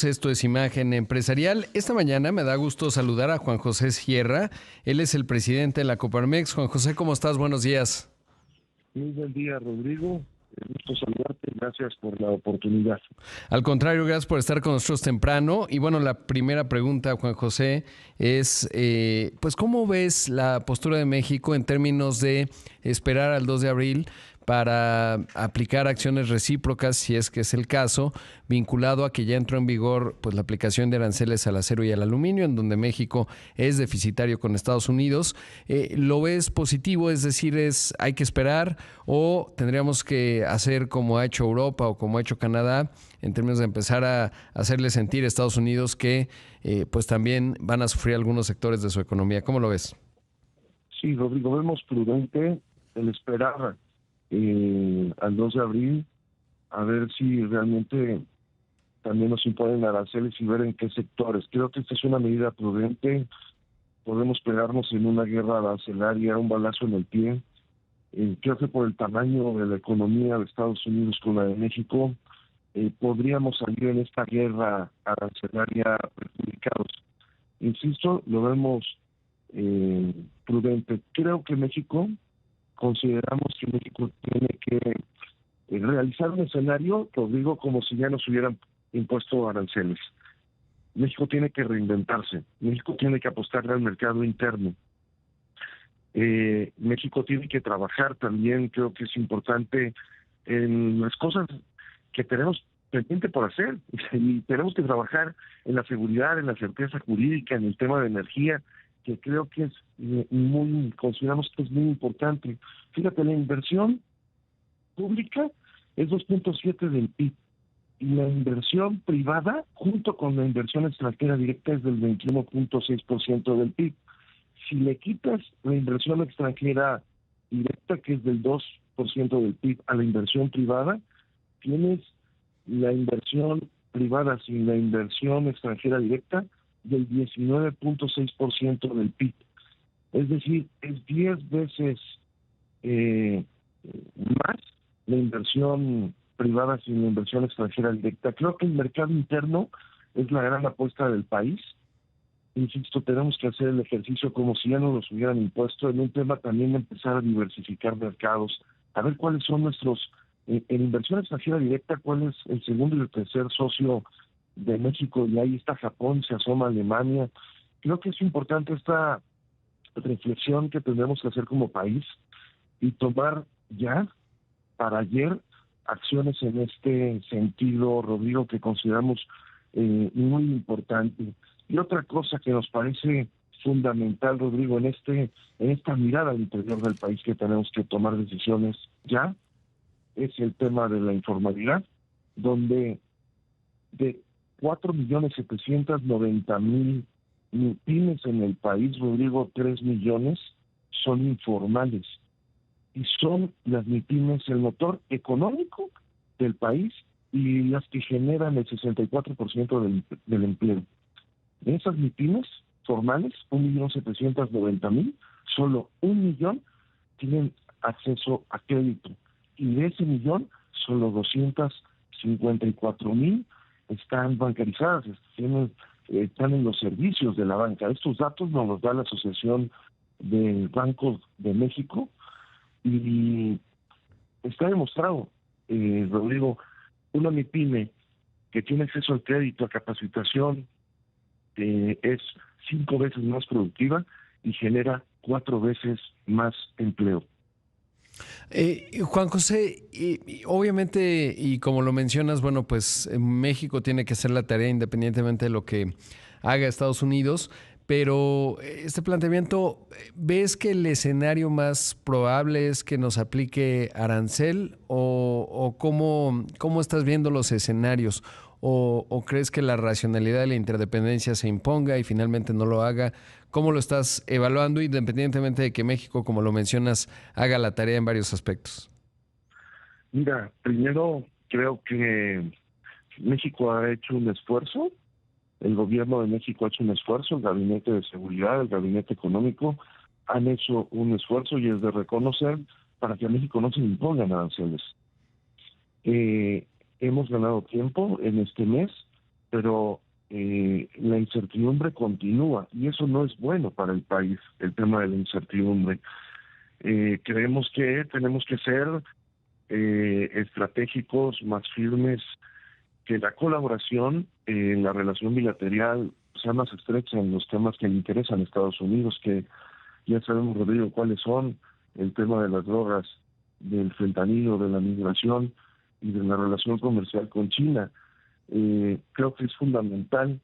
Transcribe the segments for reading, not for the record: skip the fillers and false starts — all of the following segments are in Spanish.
Esto es Imagen Empresarial. Esta mañana me da gusto saludar a Juan José Sierra. Él es el presidente de la Coparmex. Juan José, ¿cómo estás? Buenos días. Muy buen día, Rodrigo. Gusto saludarte. Gracias por la oportunidad. Al contrario, gracias por estar con nosotros temprano. Y bueno, la primera pregunta, Juan José, es, pues, ¿cómo ves la postura de México en términos de esperar al 2 de abril para aplicar acciones recíprocas, si es que es el caso, vinculado a que ya entró en vigor pues la aplicación de aranceles al acero y al aluminio, en donde México es deficitario con Estados Unidos? ¿Lo ves positivo? Es decir, ¿hay que esperar o tendríamos que hacer como ha hecho Europa o como ha hecho Canadá, en términos de empezar a hacerle sentir a Estados Unidos que pues también van a sufrir algunos sectores de su economía? ¿Cómo lo ves? Sí, Rodrigo, vemos prudente el esperar al 2 de abril a ver si realmente también nos imponen aranceles y ver en qué sectores. Creo que esta es una medida prudente. Podemos pegarnos en una guerra arancelaria, un balazo en el pie. Creo que por el tamaño de la economía de Estados Unidos con la de México, podríamos salir en esta guerra arancelaria perjudicados. Insisto, lo vemos prudente. Creo que consideramos que México tiene que realizar un escenario, lo digo como si ya nos hubieran impuesto aranceles. México tiene que reinventarse, México tiene que apostarle al mercado interno. México tiene que trabajar también, creo que es importante, en las cosas que tenemos pendiente por hacer, y tenemos que trabajar en la seguridad, en la certeza jurídica, en el tema de energía, que creo que es consideramos que es muy importante. Fíjate, la inversión pública es 2.7 del PIB, y la inversión privada, junto con la inversión extranjera directa, es del 21.6% del PIB. Si le quitas la inversión extranjera directa, que es del 2% del PIB, a la inversión privada, tienes la inversión privada sin la inversión extranjera directa del 19.6% del PIB. Es decir, es 10 veces más la inversión privada sin la inversión extranjera directa. Creo que el mercado interno es la gran apuesta del país. Insisto, tenemos que hacer el ejercicio como si ya no nos hubieran impuesto, en un tema también de empezar a diversificar mercados, a ver cuáles son nuestros, en inversión extranjera directa, cuál es el segundo y el tercer socio de México, y ahí está Japón, se asoma Alemania. Creo que es importante esta reflexión que tendremos que hacer como país y tomar ya, para ayer, acciones en este sentido, Rodrigo, que consideramos muy importante. Y otra cosa que nos parece fundamental, Rodrigo, en esta mirada al interior del país, que tenemos que tomar decisiones ya, es el tema de la informalidad, donde de 4.790.000 pymes en el país, Rodrigo, 3 millones son informales. Y son las MIPYMES el motor económico del país y las que generan el 64% del empleo. De esas MIPYMES formales, 1.790.000, solo 1 millón tienen acceso a crédito. Y de ese millón, solo 254.000 están bancarizadas, están en los servicios de la banca. Estos datos nos los da la Asociación de Bancos de México, y está demostrado, Rodrigo, una MIPYME que tiene acceso al crédito, a capacitación, es 5 veces más productiva y genera 4 veces más empleo. Juan José, obviamente, y como lo mencionas, bueno, pues México tiene que hacer la tarea independientemente de lo que haga Estados Unidos, pero este planteamiento, ¿ves que el escenario más probable es que nos aplique arancel o cómo estás viendo los escenarios? ¿O crees que la racionalidad de la interdependencia se imponga y finalmente no lo haga? ¿Cómo lo estás evaluando, independientemente de que México, como lo mencionas, haga la tarea en varios aspectos? Mira, primero creo que México ha hecho un esfuerzo, el gobierno de México ha hecho un esfuerzo, el gabinete de seguridad, el gabinete económico han hecho un esfuerzo, y es de reconocer, para que a México no se le impongan aranceles. Hemos ganado tiempo en este mes, pero la incertidumbre continúa y eso no es bueno para el país, el tema de la incertidumbre. Creemos que tenemos que ser estratégicos, más firmes, que la colaboración en la relación bilateral sea más estrecha en los temas que le interesan a Estados Unidos, que ya sabemos, Rodrigo, cuáles son: el tema de las drogas, del fentanilo, de la migración y de la relación comercial con China. Creo que es fundamental.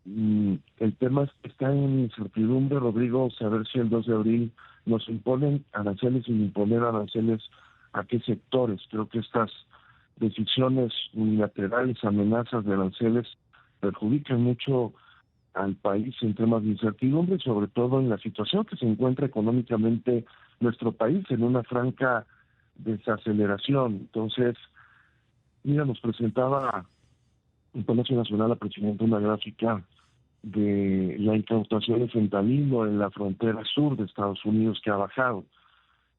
El tema está en incertidumbre, Rodrigo, saber si el 2 de abril nos imponen aranceles, sin imponer aranceles, a qué sectores. Creo que estas decisiones unilaterales, amenazas de aranceles, perjudican mucho al país en temas de incertidumbre, sobre todo en la situación que se encuentra económicamente nuestro país, en una franca desaceleración. Entonces, mira, nos presentaba en Palacio Nacional la presidenta una gráfica de la incautación de fentanilo en la frontera sur de Estados Unidos, que ha bajado.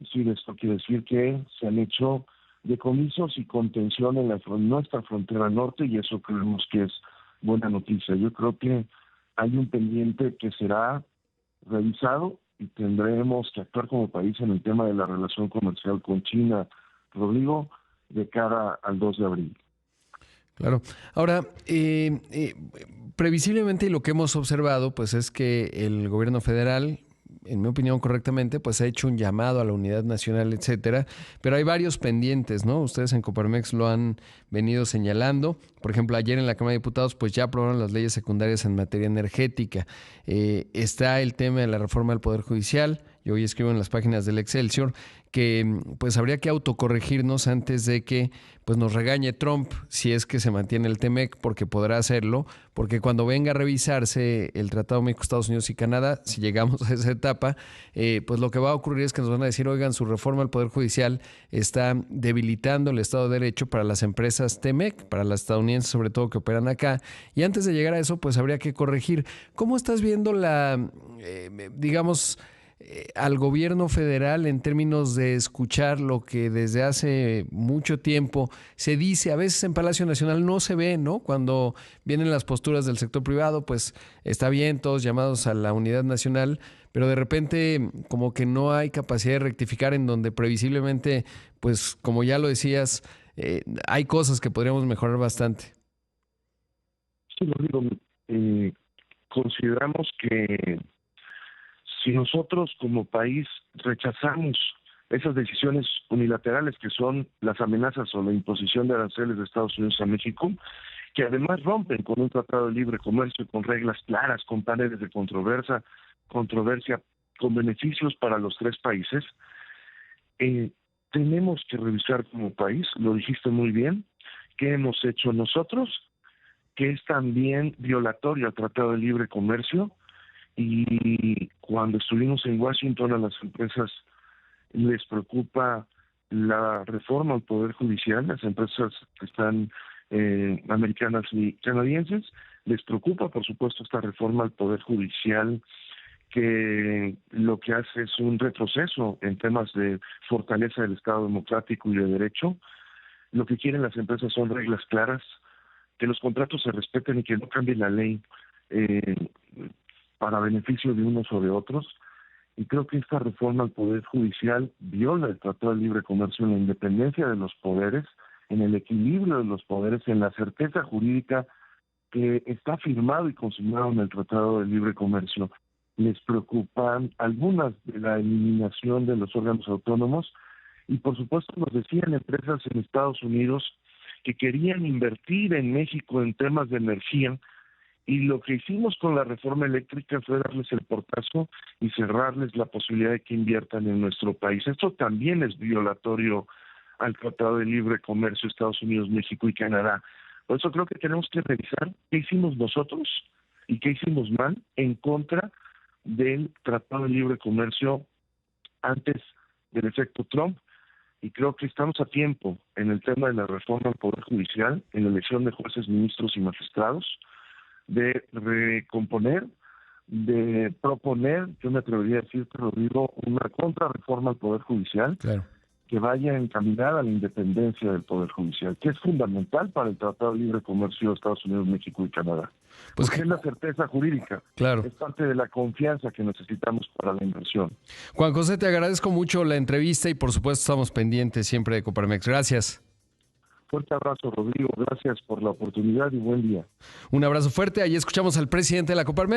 Es decir, esto quiere decir que se han hecho decomisos y contención en nuestra frontera norte, y eso creemos que es buena noticia. Yo creo que hay un pendiente que será revisado y tendremos que actuar como país en el tema de la relación comercial con China, Rodrigo, de cara al 2 de abril. Claro. Ahora, previsiblemente, y lo que hemos observado, pues es que el gobierno federal, en mi opinión correctamente, pues ha hecho un llamado a la unidad nacional, etcétera, pero hay varios pendientes, ¿no? Ustedes en Coparmex lo han venido señalando. Por ejemplo, ayer en la Cámara de Diputados, pues ya aprobaron las leyes secundarias en materia energética. Está el tema de la reforma del Poder Judicial. Yo hoy escribo en las páginas del Excelsior que pues habría que autocorregirnos antes de que pues nos regañe Trump, si es que se mantiene el TEMEC, porque podrá hacerlo, porque cuando venga a revisarse el Tratado México, Estados Unidos y Canadá, si llegamos a esa etapa, pues lo que va a ocurrir es que nos van a decir: oigan, su reforma al Poder Judicial está debilitando el Estado de Derecho para las empresas TEMEC, para las estadounidenses sobre todo que operan acá, y antes de llegar a eso, pues habría que corregir. ¿Cómo estás viendo digamos, al gobierno federal en términos de escuchar lo que desde hace mucho tiempo se dice? A veces en Palacio Nacional no se ve, ¿no? Cuando vienen las posturas del sector privado, pues está bien, todos llamados a la unidad nacional, pero de repente como que no hay capacidad de rectificar, en donde previsiblemente, pues como ya lo decías, hay cosas que podríamos mejorar bastante. Sí, lo digo, consideramos que si nosotros como país rechazamos esas decisiones unilaterales que son las amenazas o la imposición de aranceles de Estados Unidos a México, que además rompen con un tratado de libre comercio, con reglas claras, con paneles de controversia, con beneficios para los tres países, tenemos que revisar como país, lo dijiste muy bien, qué hemos hecho nosotros, que es también violatorio al Tratado de Libre Comercio. Y cuando estuvimos en Washington, a las empresas les preocupa la reforma al Poder Judicial. Las empresas que están americanas y canadienses les preocupa, por supuesto, esta reforma al Poder Judicial, que lo que hace es un retroceso en temas de fortaleza del Estado democrático y de derecho. Lo que quieren las empresas son reglas claras, que los contratos se respeten y que no cambie la ley para beneficio de unos o de otros. Y creo que esta reforma al Poder Judicial viola el Tratado de Libre Comercio en la independencia de los poderes, en el equilibrio de los poderes, en la certeza jurídica que está firmado y consignado en el Tratado de Libre Comercio. Les preocupan algunas de la eliminación de los órganos autónomos, y por supuesto nos decían empresas en Estados Unidos que querían invertir en México en temas de energía, y lo que hicimos con la reforma eléctrica fue darles el portazo y cerrarles la posibilidad de que inviertan en nuestro país. Esto también es violatorio al Tratado de Libre Comercio Estados Unidos, México y Canadá. Por eso creo que tenemos que revisar qué hicimos nosotros y qué hicimos mal en contra del Tratado de Libre Comercio antes del efecto Trump. Y creo que estamos a tiempo en el tema de la reforma al Poder Judicial, en la elección de jueces, ministros y magistrados, de recomponer, de proponer, yo me atrevería a decir, Rodrigo, una contrarreforma al Poder Judicial, Claro, que vaya encaminada a la independencia del Poder Judicial, que es fundamental para el Tratado de Libre Comercio de Estados Unidos, México y Canadá. Pues Porque es la certeza jurídica, claro. es parte de la confianza que necesitamos para la inversión. Juan José, te agradezco mucho la entrevista y por supuesto estamos pendientes siempre de Coparmex. Gracias. Fuerte abrazo, Rodrigo. Gracias por la oportunidad y buen día. Un abrazo fuerte. Ahí escuchamos al presidente de la Coparmex.